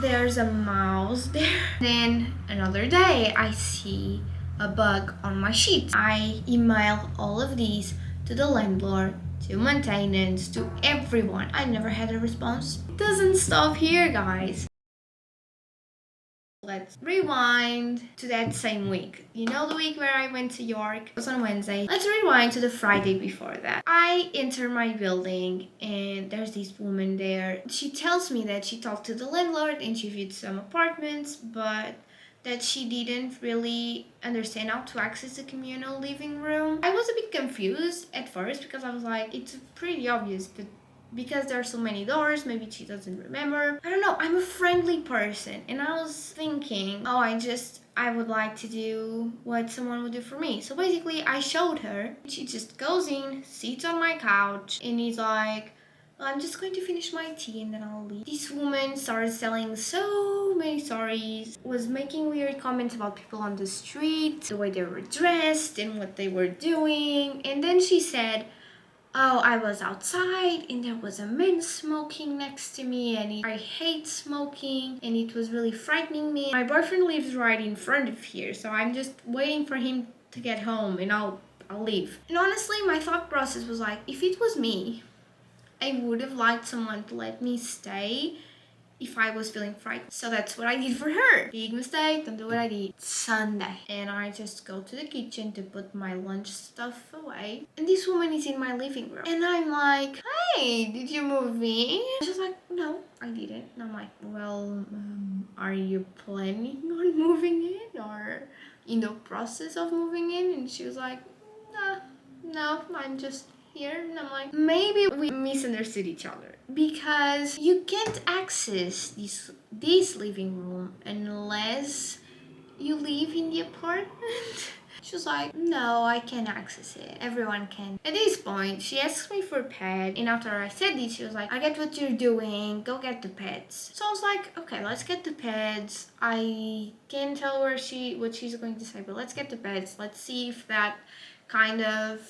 there's a mouse there. Then another day, I see a bug on my sheet. I email all of these to the landlord, to maintenance, to everyone. I never had a response. It doesn't stop here, guys. Let's rewind to that same week. You know the week where I went to York? It was on Wednesday. Let's rewind to the Friday before that. I enter my building and there's this woman there. She tells me that she talked to the landlord and she viewed some apartments, but that she didn't really understand how to access the communal living room. I was a bit confused at first because I was like, it's pretty obvious, but because there are so many doors, maybe she doesn't remember. I don't know, I'm a friendly person and I was thinking, oh, I would like to do what someone would do for me. So basically I showed her. She just goes in, sits on my couch and is like, well, I'm just going to finish my tea and then I'll leave. This woman started telling so many stories, was making weird comments about people on the street, the way they were dressed and what they were doing. And then she said, oh, I was outside and there was a man smoking next to me and I hate smoking and it was really frightening me. My boyfriend lives right in front of here, so I'm just waiting for him to get home and I'll leave. And honestly, my thought process was like, if it was me, I would have liked someone to let me stay if I was feeling frightened. So that's what I did for her. Big mistake, don't do what I did. Sunday. And I just go to the kitchen to put my lunch stuff away. And this woman is in my living room. And I'm like, hey, did you move in? She's like, no, I didn't. And I'm like, well, are you planning on moving in or in the process of moving in? And she was like, nah, no, I'm just here. And I'm like, maybe we misunderstood each other because you can't access this living room unless you live in the apartment. She was like, no, I can't access it. Everyone can. At this point, she asked me for pet, and after I said this, she was like, I get what you're doing, go get the pets. So I was like, okay, let's get the pets. I can't tell what she's going to say, but let's get the pets. Let's see if that kind of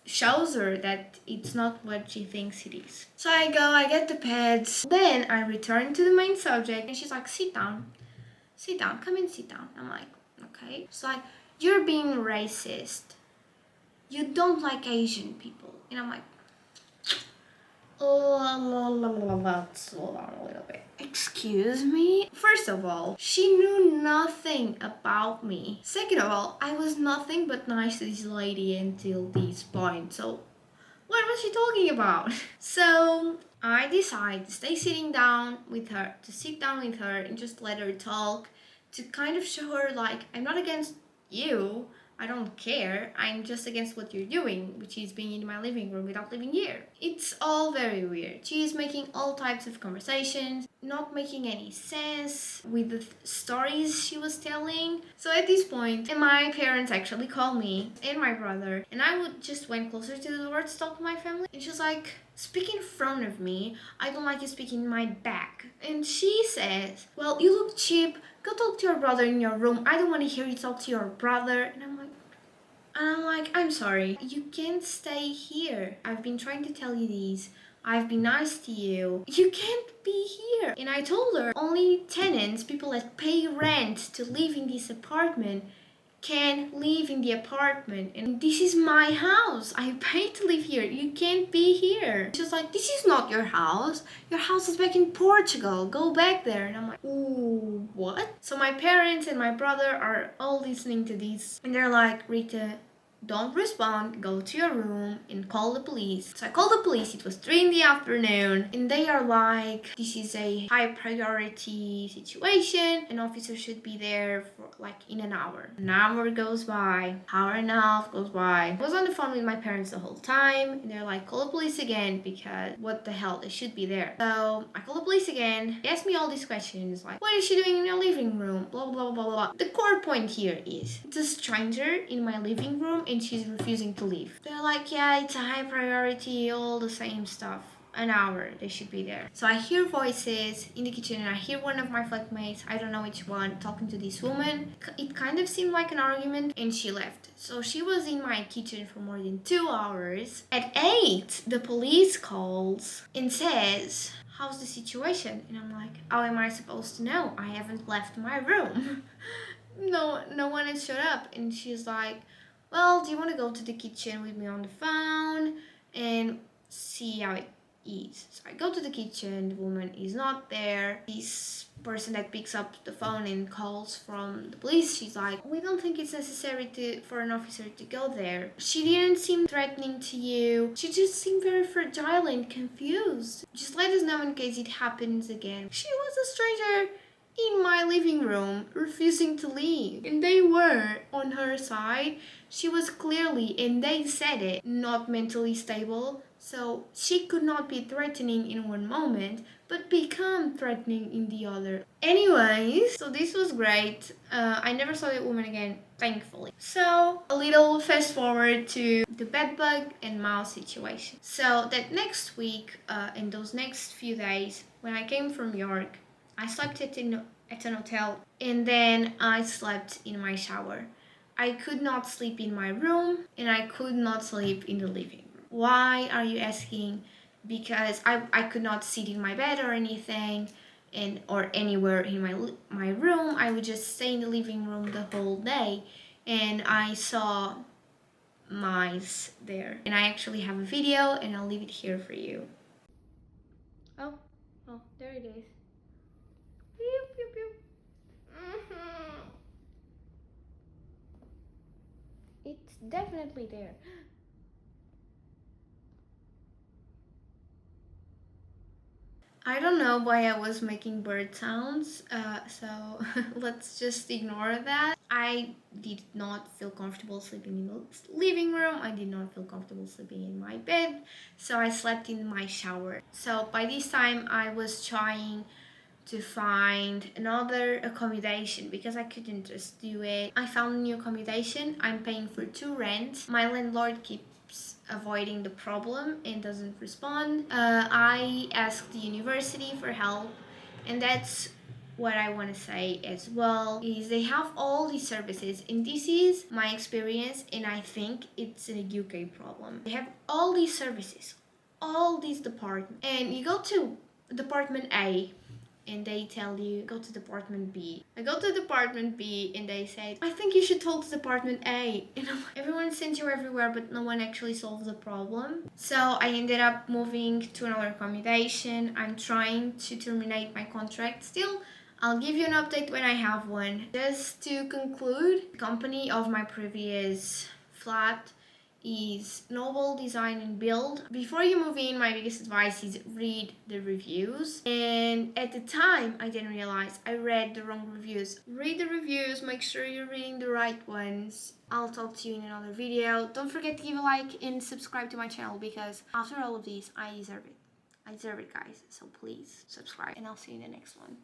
shows her that it's not what she thinks it is. So I go, I get the pets. Then I return to the main subject and she's like, sit down, come and sit down. I'm like, okay. She's like, you're being racist. You don't like Asian people. And I'm like, slow down a little bit. Excuse me? First of all, she knew nothing about me. Second of all, I was nothing but nice to this lady until this point. So what was she talking about? So I decided to sit down with her and just let her talk, to kind of show her like, I'm not against you, I don't care, I'm just against what you're doing, which is being in my living room without living here. It's all very weird. She is making all types of conversations, not making any sense with the stories she was telling. So at this point, and my parents actually called me and my brother, and I would just went closer to the door to talk to my family, and she was like, speak in front of me, I don't like you speaking in my back. And she says, well, you look cheap, go talk to your brother in your room, I don't want to hear you talk to your brother. And I'm like, I'm sorry, you can't stay here. I've been trying to tell you these. I've been nice to you. You can't be here. And I told her only tenants, people that pay rent to live in this apartment, can live in the apartment, and this is my house. I paid to live here. You can't be here. She's like, this is not your house. Your house is back in Portugal. Go back there. And I'm like, ooh, what? So my parents and my brother are all listening to this, and they're like, Rita, don't respond, go to your room and call the police. So I called the police, it was 3 in the afternoon, and they are like, this is a high priority situation, an officer should be there for like in an hour. An hour goes by, hour and a half goes by. I was on the phone with my parents the whole time, and they're like, call the police again, because what the hell, they should be there. So I call the police again, they ask me all these questions, like, what is she doing in your living room, blah blah blah blah. The core point here is, it's a stranger in my living room and she's refusing to leave. They're like, yeah, it's a high priority, all the same stuff. An hour, they should be there. So I hear voices in the kitchen and I hear one of my flatmates, I don't know which one, talking to this woman. It kind of seemed like an argument and she left. So she was in my kitchen for more than 2 hours. At 8, the police calls and says, how's the situation? And I'm like, how am I supposed to know? I haven't left my room. No one has showed up. And she's like, well, do you want to go to the kitchen with me on the phone and see how it is? So I go to the kitchen, the woman is not there. This person that picks up the phone and calls from the police, she's like, we don't think it's necessary for an officer to go there. She didn't seem threatening to you. She just seemed very fragile and confused. Just let us know in case it happens again. She was a stranger in my living room, refusing to leave. And they were on her side. She was clearly, and they said it, not mentally stable. So she could not be threatening in one moment, but become threatening in the other. Anyways, so this was great. I never saw that woman again, thankfully. So a little fast forward to the bedbug and mouse situation. So that next week, and those next few days, when I came from York, I slept at an hotel, and then I slept in my shower. I could not sleep in my room, and I could not sleep in the living room. Why, are you asking? Because I could not sit in my bed or anything, or anywhere in my room. I would just stay in the living room the whole day, and I saw mice there. And I actually have a video, and I'll leave it here for you. Oh, there it is. Pew, pew, pew. It's definitely there. I don't know why I was making bird sounds, so let's just ignore that. I did not feel comfortable sleeping in the living room. I did not feel comfortable sleeping in my bed, so I slept in my shower. So by this time, I was trying to find another accommodation because I couldn't just do it. I found a new accommodation. I'm paying for 2 rent. My landlord keeps avoiding the problem and doesn't respond. I asked the university for help, and that's what I want to say as well, is they have all these services, and this is my experience, and I think it's a UK problem. They have all these services, all these departments, and you go to department A and they tell you go to department B. I go to department B and they say, I think you should talk to department A. And I'm like, everyone sends you everywhere, but no one actually solves the problem. So I ended up moving to another accommodation. I'm trying to terminate my contract still. I'll give you an update when I have one. Just to conclude, the company of my previous flat is Noble Design and Build. Before you move in, my biggest advice is read the reviews. And at the time, I didn't realize I read the wrong reviews. Read the reviews, make sure you're reading the right ones. I'll talk to you in another video. Don't forget to give a like and subscribe to my channel because after all of these, I deserve it. I deserve it, guys. So please subscribe and I'll see you in the next one.